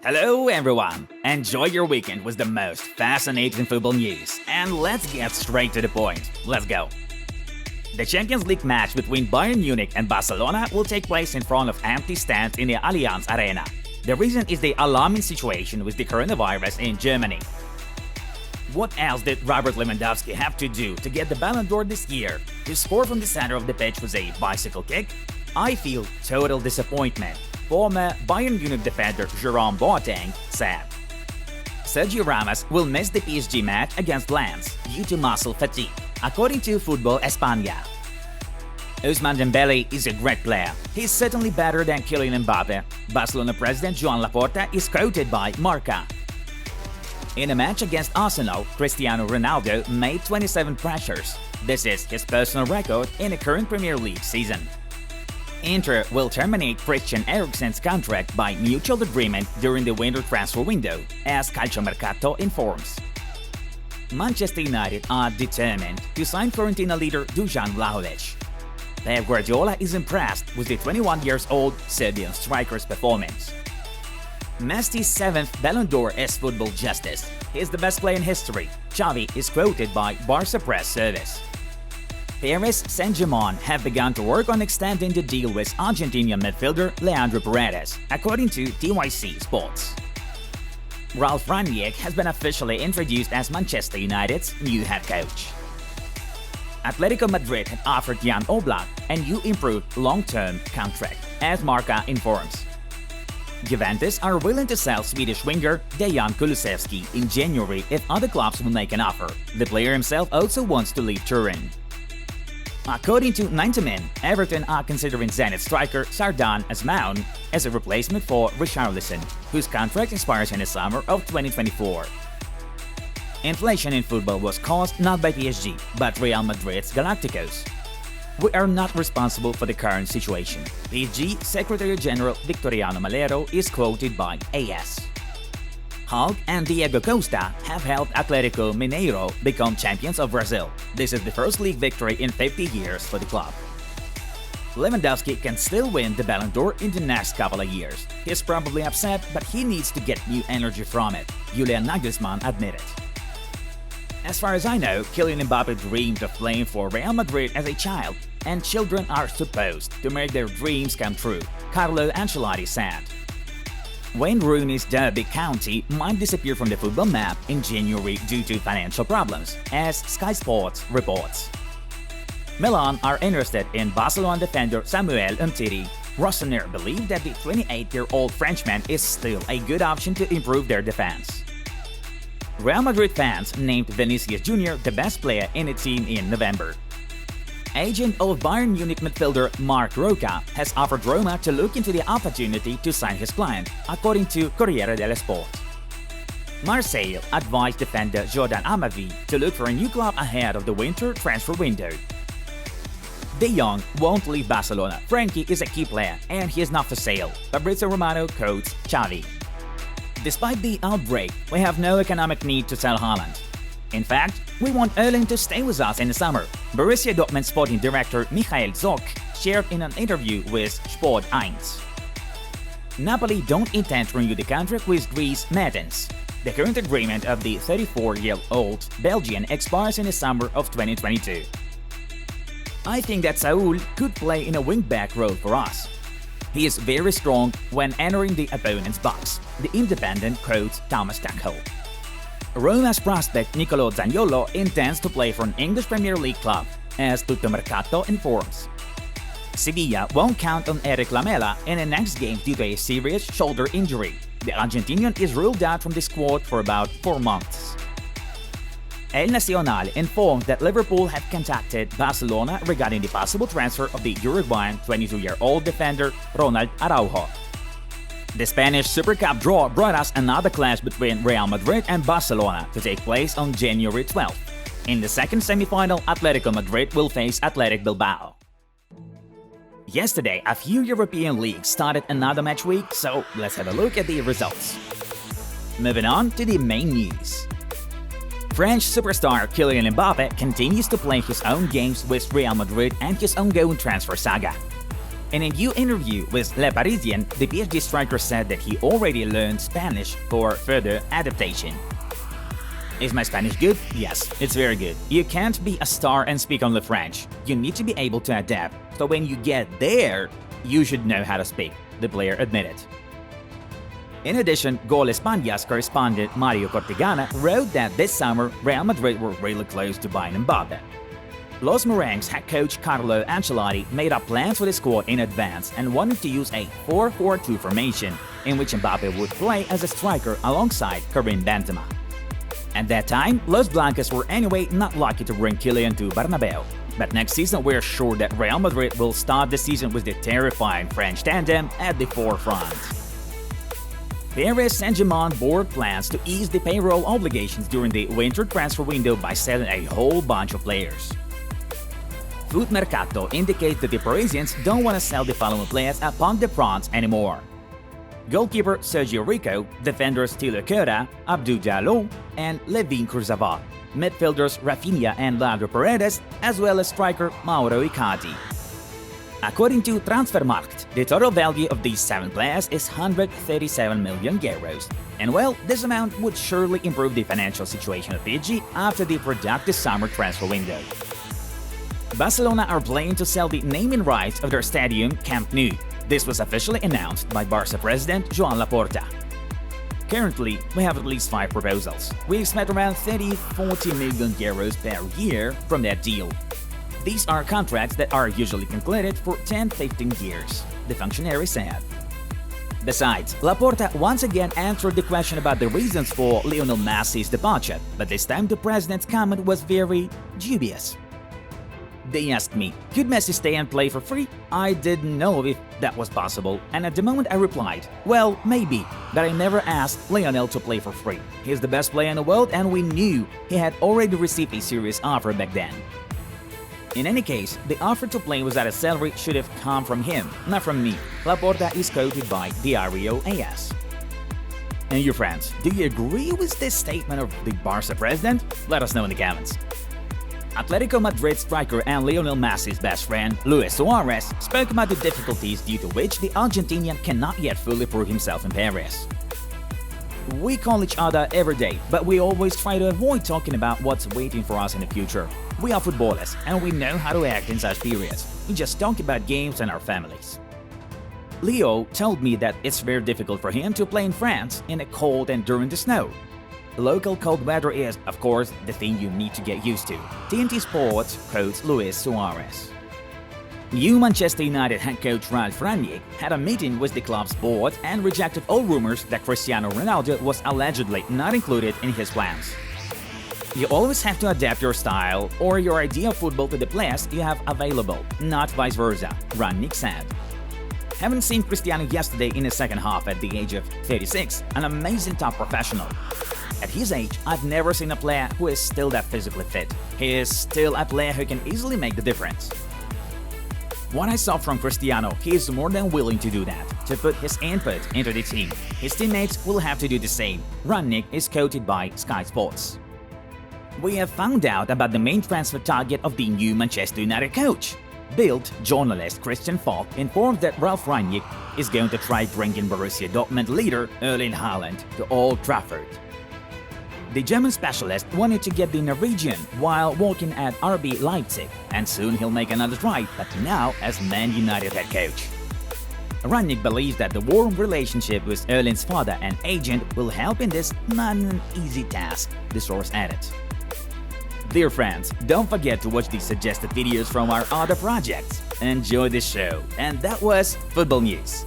Hello everyone! Enjoy your weekend with the most fascinating football news. And let's get straight to the point. Let's go! The Champions League match between Bayern Munich and Barcelona will take place in front of empty stands in the Allianz Arena. The reason is the alarming situation with the coronavirus in Germany. What else did Robert Lewandowski have to do to get the Ballon d'Or this year? To score from the center of the pitch with a bicycle kick? I feel total disappointment. Former Bayern Munich defender Jerome Boateng said. Sergio Ramos will miss the PSG match against Lens due to muscle fatigue, according to Football España. Ousmane Dembele is a great player. He's certainly better than Kylian Mbappe. Barcelona president Joan Laporta is quoted by Marca. In a match against Arsenal, Cristiano Ronaldo made 27 pressures. This is his personal record in the current Premier League season. Inter will terminate Christian Eriksen's contract by mutual agreement during the winter transfer window, as Calciomercato informs. Manchester United are determined to sign Fiorentina leader Dusan Vlahovic. Pep Guardiola is impressed with the 21-year-old Serbian striker's performance. Messi's 7th Ballon d'Or is football justice. He is the best player in history. Xavi is quoted by Barca press service. Paris Saint-Germain have begun to work on extending the deal with Argentinian midfielder Leandro Paredes, according to TYC Sports. Ralf Rangnick has been officially introduced as Manchester United's new head coach. Atletico Madrid had offered Jan Oblak a new improved long-term contract, as Marca informs. Juventus are willing to sell Swedish winger Dejan Kulusevski in January if other clubs will make an offer. The player himself also wants to leave Turin. According to 90 Min, Everton are considering Zenit striker Sardan Asmaun as a replacement for Richarlison, whose contract expires in the summer of 2024. Inflation in football was caused not by PSG, but Real Madrid's Galacticos. We are not responsible for the current situation. PSG Secretary General Victoriano Malero is quoted by AS. Hulk and Diego Costa have helped Atlético Mineiro become champions of Brazil. This is the first league victory in 50 years for the club. Lewandowski can still win the Ballon d'Or in the next couple of years. He's probably upset, but he needs to get new energy from it, Julian Nagelsmann admitted. As far as I know, Kylian Mbappe dreamed of playing for Real Madrid as a child, and children are supposed to make their dreams come true, Carlo Ancelotti said. Wayne Rooney's Derby County might disappear from the football map in January due to financial problems, as Sky Sports reports. Milan are interested in Barcelona defender Samuel Umtiti. Rossoneri believe that the 28-year-old Frenchman is still a good option to improve their defense. Real Madrid fans named Vinicius Jr. the best player in the team in November. Agent of Bayern Munich midfielder Marc Roca has offered Roma to look into the opportunity to sign his client, according to Corriere dello Sport. Marseille advised defender Jordan Amavi to look for a new club ahead of the winter transfer window. De Jong won't leave Barcelona. Frankie is a key player and he is not for sale, Fabrizio Romano quotes Xavi. Despite the outbreak, we have no economic need to sell Haaland. In fact, we want Erling to stay with us in the summer, Borussia Dortmund sporting director Michael Zorc shared in an interview with Sport 1. Napoli don't intend to renew the contract with Dries Mertens. The current agreement of the 34-year-old Belgian expires in the summer of 2022. I think that Saul could play in a wing-back role for us. He is very strong when entering the opponent's box, the Independent quotes Thomas Tuchel. Roma's prospect Nicolo Zaniolo intends to play for an English Premier League club, as Tuttomercato informs. Sevilla won't count on Eric Lamela in the next game due to a serious shoulder injury. The Argentinian is ruled out from the squad for about 4 months. El Nacional informed that Liverpool had contacted Barcelona regarding the possible transfer of the Uruguayan 22-year-old defender Ronald Araujo. The Spanish Super Cup draw brought us another clash between Real Madrid and Barcelona to take place on January 12th. In the second semi-final, Atletico Madrid will face Athletic Bilbao. Yesterday, a few European leagues started another match week, so let's have a look at the results. Moving on to the main news. French superstar Kylian Mbappe continues to play his own games with Real Madrid and his ongoing transfer saga. In a new interview with Le Parisien, the PSG striker said that he already learned Spanish for further adaptation. Is my Spanish good? Yes, it's very good. You can't be a star and speak only French. You need to be able to adapt. So when you get there, you should know how to speak, the player admitted. In addition, Gol España's correspondent Mario Cortegana wrote that this summer Real Madrid were really close to buying Mbappe. Los Merengues head coach Carlo Ancelotti made up plans for the squad in advance and wanted to use a 4-4-2 formation, in which Mbappe would play as a striker alongside Karim Benzema. At that time, Los Blancos were anyway not lucky to bring Kylian to Bernabeu. But next season we're sure that Real Madrid will start the season with the terrifying French tandem at the forefront. Paris Saint-Germain board plans to ease the payroll obligations during the winter transfer window by selling a whole bunch of players. Foot Mercato indicates that the Parisians don't want to sell the following players upon the France anymore: goalkeeper Sergio Rico, defenders Thilo Kehrer, Abdou Diallo, and Levin Kurzawa, midfielders Rafinha and Leandro Paredes, as well as striker Mauro Icardi. According to Transfermarkt, the total value of these 7 players is 137 million euros. And well, this amount would surely improve the financial situation of PSG after the productive summer transfer window. Barcelona are planning to sell the naming rights of their stadium Camp Nou. This was officially announced by Barca president Joan Laporta. Currently, we have at least 5 proposals. We expect around 30–40 million euros per year from that deal. These are contracts that are usually concluded for 10–15 years, the functionary said. Besides, Laporta once again answered the question about the reasons for Lionel Messi's departure, but this time the president's comment was very dubious. They asked me, could Messi stay and play for free? I didn't know if that was possible, and at the moment I replied, well, maybe, but I never asked Lionel to play for free. He's the best player in the world and we knew he had already received a serious offer back then. In any case, the offer to play without a salary should have come from him, not from me. Laporta is quoted by Diario AS. And you friends, do you agree with this statement of the Barca president? Let us know in the comments. Atletico Madrid striker and Lionel Messi's best friend, Luis Suarez, spoke about the difficulties due to which the Argentinian cannot yet fully prove himself in Paris. We call each other every day, but we always try to avoid talking about what's waiting for us in the future. We are footballers, and we know how to act in such periods. We just talk about games and our families. Leo told me that it's very difficult for him to play in France in the cold and during the snow. Local cold weather is, of course, the thing you need to get used to. TNT Sports quotes Luis Suarez. New Manchester United head coach Ralf Rangnick had a meeting with the club's board and rejected all rumors that Cristiano Ronaldo was allegedly not included in his plans. You always have to adapt your style or your idea of football to the players you have available, not vice versa, Rangnick said. Haven't seen Cristiano yesterday in the second half at the age of 36, an amazing top professional. At his age, I've never seen a player who is still that physically fit. He is still a player who can easily make the difference. What I saw from Cristiano, he is more than willing to do that, to put his input into the team. His teammates will have to do the same, Rangnick is quoted by Sky Sports. We have found out about the main transfer target of the new Manchester United coach. Bild journalist Christian Falk informed that Ralf Rangnick is going to try bringing Borussia Dortmund leader Erling Haaland to Old Trafford. The German specialist wanted to get the Norwegian while working at RB Leipzig, and soon he'll make another try, but now as Man United head coach. Rangnick believes that the warm relationship with Erling's father and agent will help in this not an easy task, the source added. Dear friends, don't forget to watch the suggested videos from our other projects. Enjoy the show, and that was Football News.